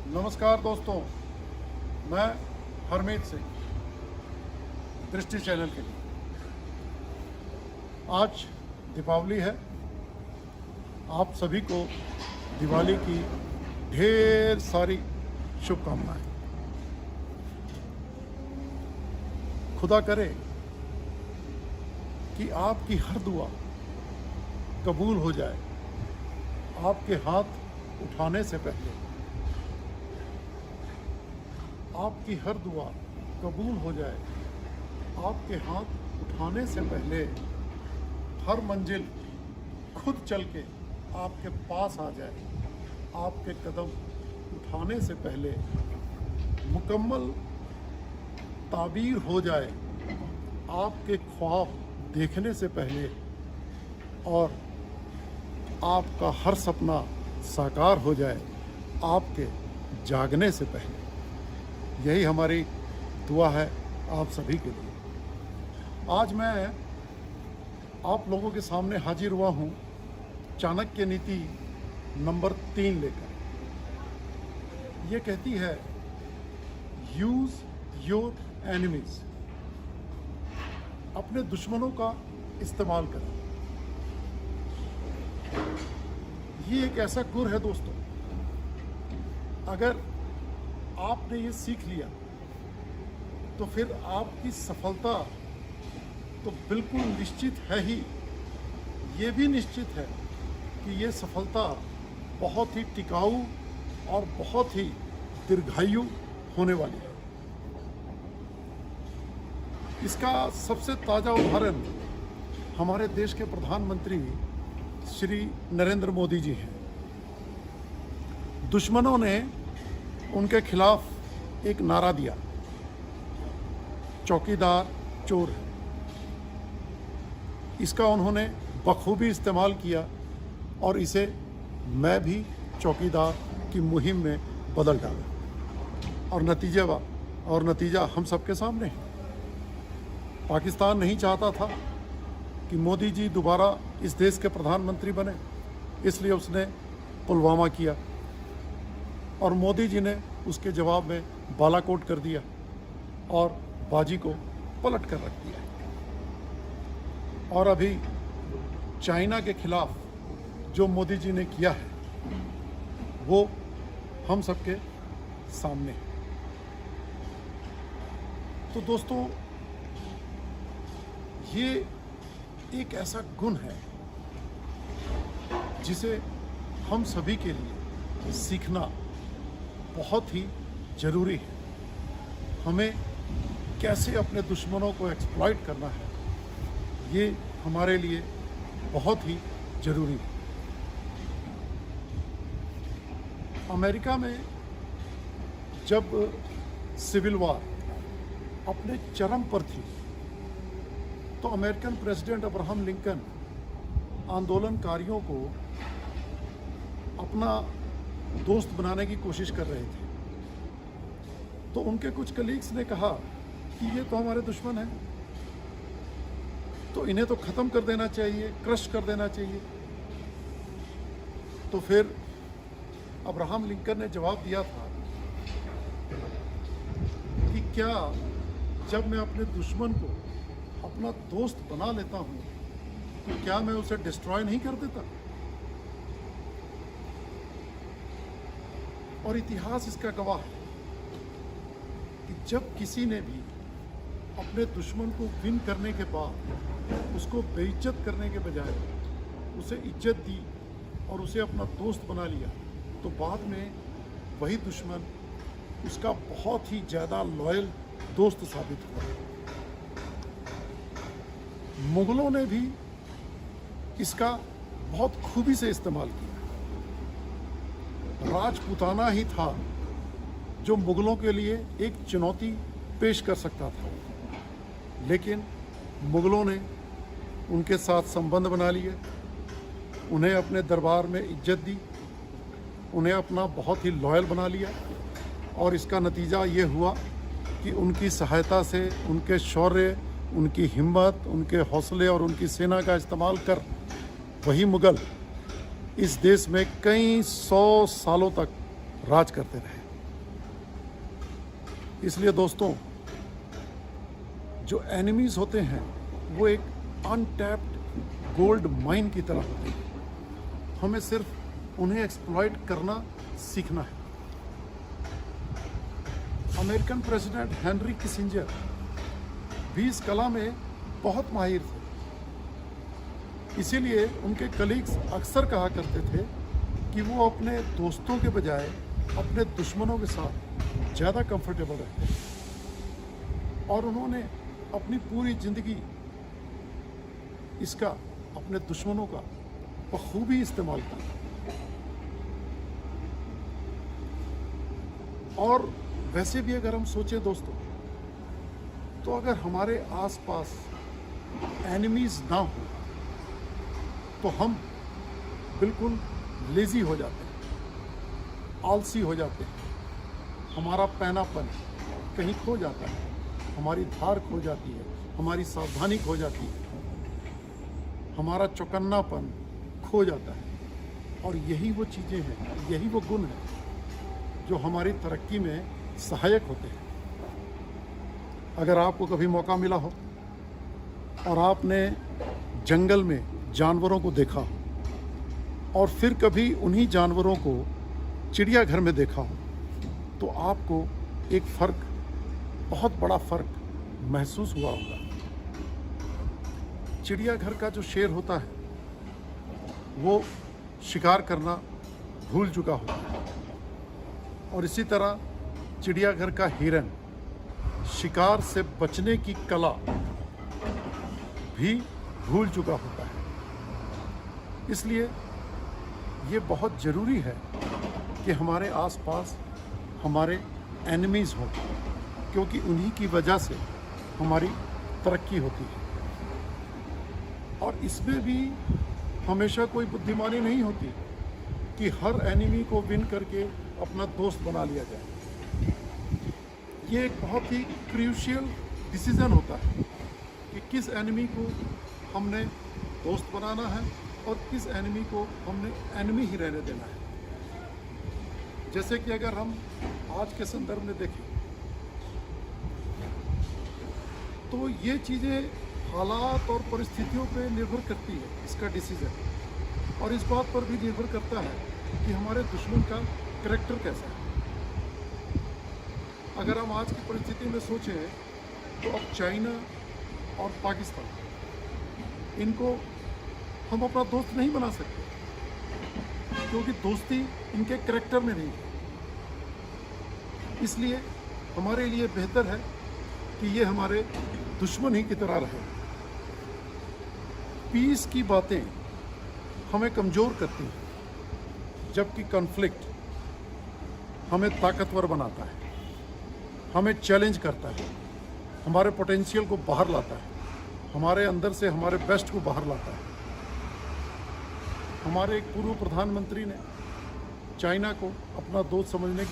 नमस्कार दोस्तों, मैं हरमीत सिंह, दृष्टि चैनल के लिए। आज दीपावली है। आप सभी को दिवाली की ढेर सारी शुभकामनाएं। खुदा करे कि आपकी हर दुआ कबूल हो जाए। आपके हाथ उठाने से पहले आपकी हर दुआ कबूल हो जाए। आपके हाथ उठाने से पहले हर मंजिल खुद चल के आपके पास आ जाए। आपके कदम उठाने से पहले मुकम्मल ताबीर हो जाए। आपके ख्वाब देखने से पहले और आपका हर सपना साकार हो जाए आपके जागने से पहले। यही हमारी दुआ है आप सभी के लिए। आज मैं आप लोगों के सामने हाजिर हुआ हूँ चाणक्य नीति नंबर 3 लेकर। ये कहती है, यूज योर एनिमीज। अपने दुश्मनों का इस्तेमाल करें। ये एक ऐसा गुर है दोस्तों, अगर आपने ये सीख लिया तो फिर आपकी सफलता तो बिल्कुल निश्चित है ही। ये भी निश्चित है कि ये सफलता बहुत ही टिकाऊ और बहुत ही दीर्घायु होने वाली है। इसका सबसे ताज़ा उदाहरण हमारे देश के प्रधानमंत्री श्री नरेंद्र मोदी जी हैं। दुश्मनों ने उनके खिलाफ एक नारा दिया, चौकीदार चोर है। इसका उन्होंने बखूबी इस्तेमाल किया और इसे मैं भी चौकीदार की मुहिम में बदल डाला और नतीजा हम सबके सामने है। पाकिस्तान नहीं चाहता था कि मोदी जी दोबारा इस देश के प्रधानमंत्री बने, इसलिए उसने पुलवामा किया और मोदी जी ने उसके जवाब में बालाकोट कर दिया और बाजी को पलट कर रख दिया। और अभी चाइना के खिलाफ जो मोदी जी ने किया है वो हम सबके सामने है। तो दोस्तों, ये एक ऐसा गुण है जिसे हम सभी के लिए सीखना बहुत ही ज़रूरी है। हमें कैसे अपने दुश्मनों को एक्सप्लॉइट करना है, ये हमारे लिए बहुत ही ज़रूरी है। अमेरिका में जब सिविल वॉर अपने चरम पर थी तो अमेरिकन प्रेसिडेंट अब्राहम लिंकन आंदोलनकारियों को अपना दोस्त बनाने की कोशिश कर रहे थे। तो उनके कुछ कलीग्स ने कहा कि ये तो हमारे दुश्मन हैं, तो इन्हें तो ख़त्म कर देना चाहिए, क्रश कर देना चाहिए। तो फिर अब्राहम लिंकन ने जवाब दिया था कि क्या जब मैं अपने दुश्मन को अपना दोस्त बना लेता हूँ तो क्या मैं उसे डिस्ट्रॉय नहीं कर देता? और इतिहास इसका गवाह है कि जब किसी ने भी अपने दुश्मन को विन करने के बाद उसको बेइज्जत करने के बजाय उसे इज्जत दी और उसे अपना दोस्त बना लिया, तो बाद में वही दुश्मन उसका बहुत ही ज़्यादा लॉयल दोस्त साबित हुआ। मुगलों ने भी इसका बहुत खूबी से इस्तेमाल किया। राजपूताना ही था जो मुगलों के लिए एक चुनौती पेश कर सकता था, लेकिन मुगलों ने उनके साथ संबंध बना लिए, उन्हें अपने दरबार में इज्जत दी, उन्हें अपना बहुत ही लॉयल बना लिया। और इसका नतीजा ये हुआ कि उनकी सहायता से, उनके शौर्य, उनकी हिम्मत, उनके हौसले और उनकी सेना का इस्तेमाल कर वही मुगल इस देश में कई 100 सालों तक राज करते रहे। इसलिए दोस्तों, जो एनिमीज होते हैं वो एक अनटैप्ड गोल्ड माइन की तरह होते हैं। हमें सिर्फ उन्हें एक्सप्लॉइट करना सीखना है। अमेरिकन प्रेसिडेंट हेनरी किसिंजर भी इस कला में बहुत माहिर थे। इसीलिए उनके कलीग्स अक्सर कहा करते थे कि वो अपने दोस्तों के बजाय अपने दुश्मनों के साथ ज़्यादा कंफर्टेबल रहते हैं। और उन्होंने अपनी पूरी ज़िंदगी इसका अपने दुश्मनों का बखूबी इस्तेमाल किया। और वैसे भी अगर हम सोचें दोस्तों, तो अगर हमारे आसपास एनिमीज ना हो तो हम बिल्कुल लेज़ी हो जाते हैं, आलसी हो जाते हैं, हमारा पैनापन कहीं खो जाता है, हमारी धार खो जाती है, हमारी सावधानी खो जाती है, हमारा चौकन्नापन खो जाता है। और यही वो चीज़ें हैं, यही वो गुण हैं जो हमारी तरक्की में सहायक होते हैं। अगर आपको कभी मौका मिला हो और आपने जंगल में जानवरों को देखा हो और फिर कभी उन्हीं जानवरों को चिड़ियाघर में देखा हो, तो आपको एक फ़र्क, बहुत बड़ा फ़र्क महसूस हुआ होगा। चिड़ियाघर का जो शेर होता है वो शिकार करना भूल चुका होता है, और इसी तरह चिड़ियाघर का हिरन शिकार से बचने की कला भी भूल चुका होता है। इसलिए ये बहुत ज़रूरी है कि हमारे आसपास हमारे एनिमीज़ हों, क्योंकि उन्हीं की वजह से हमारी तरक्की होती है। और इसमें भी हमेशा कोई बुद्धिमानी नहीं होती कि हर एनिमी को विन करके अपना दोस्त बना लिया जाए। ये एक बहुत ही क्रूशियल डिसीज़न होता है कि किस एनिमी को हमने दोस्त बनाना है और किस एनिमी को हमने एनिमी ही रहने देना है। जैसे कि अगर हम आज के संदर्भ में देखें तो ये चीज़ें हालात और परिस्थितियों पे निर्भर करती है, इसका डिसीज़न। और इस बात पर भी निर्भर करता है कि हमारे दुश्मन का करैक्टर कैसा है। अगर हम आज की परिस्थिति में सोचें तो अब चाइना और पाकिस्तान, इनको हम अपना दोस्त नहीं बना सकते, क्योंकि दोस्ती इनके करैक्टर में नहीं है। इसलिए हमारे लिए बेहतर है कि ये हमारे दुश्मन ही की तरह रहे। पीस की बातें हमें कमज़ोर करती हैं, जबकि कॉन्फ्लिक्ट हमें ताकतवर बनाता है, हमें चैलेंज करता है, हमारे पोटेंशियल को बाहर लाता है, हमारे अंदर से हमारे बेस्ट को बाहर लाता है। हमारे एक पूर्व प्रधानमंत्री ने चाइना को अपना दोस्त समझने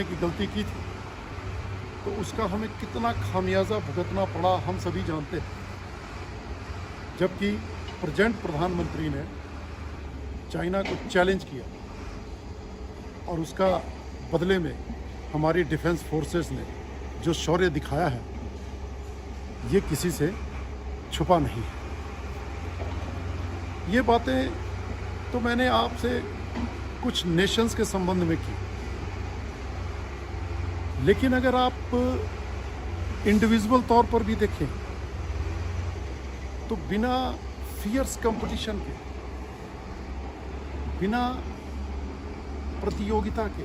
की गलती की थी, तो उसका हमें कितना खामियाजा भुगतना पड़ा हम सभी जानते हैं। जबकि प्रेजेंट प्रधानमंत्री ने चाइना को चैलेंज किया और उसका बदले में हमारी डिफेंस फोर्सेस ने जो शौर्य दिखाया है, ये किसी से छुपा नहीं है। ये बातें तो मैंने आपसे कुछ नेशंस के संबंध में की, लेकिन अगर आप इंडिविजुअल तौर पर भी देखें तो बिना फियर्स कंपटीशन के, बिना प्रतियोगिता के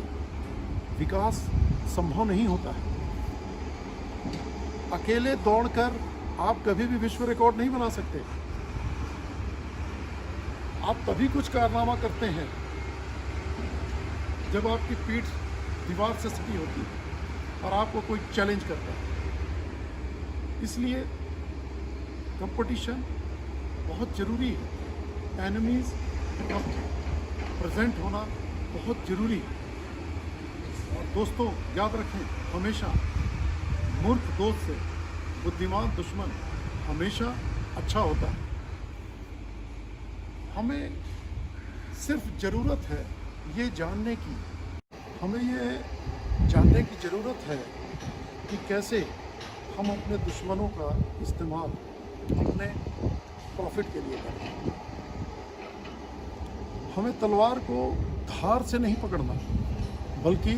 विकास संभव नहीं होता है। अकेले दौड़कर आप कभी भी विश्व रिकॉर्ड नहीं बना सकते। आप तभी कुछ कारनामा करते हैं जब आपकी पीठ दीवार से सटी होती है और आपको कोई चैलेंज करता है। इसलिए कंपटीशन बहुत ज़रूरी है, एनिमीज़ का प्रेजेंट होना बहुत ज़रूरी है। और दोस्तों याद रखें, हमेशा मूर्ख दोस्त से बुद्धिमान दुश्मन हमेशा अच्छा होता है। हमें सिर्फ ज़रूरत है ये जानने की, हमें ये जानने की ज़रूरत है कि कैसे हम अपने दुश्मनों का इस्तेमाल अपने प्रॉफिट के लिए करें। हमें तलवार को धार से नहीं पकड़ना, बल्कि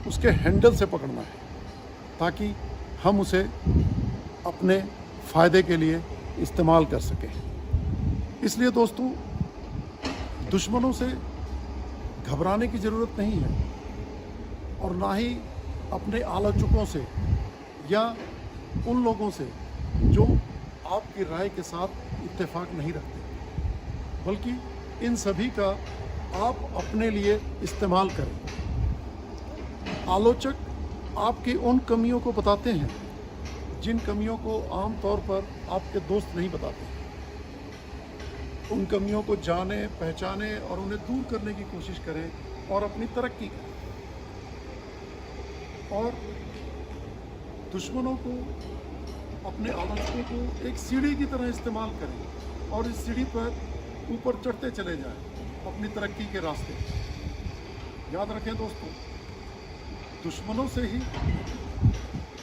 उसके हैंडल से पकड़ना है, ताकि हम उसे अपने फ़ायदे के लिए इस्तेमाल कर सकें। इसलिए दोस्तों, दुश्मनों से घबराने की ज़रूरत नहीं है, और ना ही अपने आलोचकों से या उन लोगों से जो आपकी राय के साथ इत्तेफाक नहीं रखते, बल्कि इन सभी का आप अपने लिए इस्तेमाल करें। आलोचक आपकी उन कमियों को बताते हैं जिन कमियों को आम तौर पर आपके दोस्त नहीं बताते। उन कमियों को जाने, पहचाने और उन्हें दूर करने की कोशिश करें और अपनी तरक्की करें। और दुश्मनों को, अपने आलोचकों को एक सीढ़ी की तरह इस्तेमाल करें और इस सीढ़ी पर ऊपर चढ़ते चले जाएं अपनी तरक्की के रास्ते। याद रखें दोस्तों, दुश्मनों से ही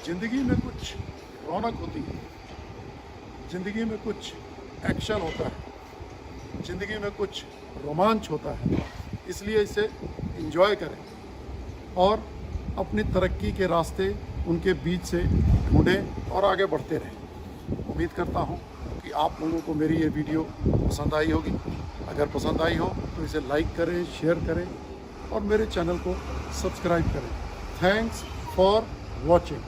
ज़िंदगी में कुछ रौनक होती है, ज़िंदगी में कुछ एक्शन होता है, ज़िंदगी में कुछ रोमांच होता है। इसलिए इसे एंजॉय करें और अपनी तरक्की के रास्ते उनके बीच से ढूंढें और आगे बढ़ते रहें। उम्मीद करता हूं कि आप लोगों को मेरी ये वीडियो पसंद आई होगी। अगर पसंद आई हो तो इसे लाइक करें, शेयर करें और मेरे चैनल को सब्सक्राइब करें। Thanks for watching.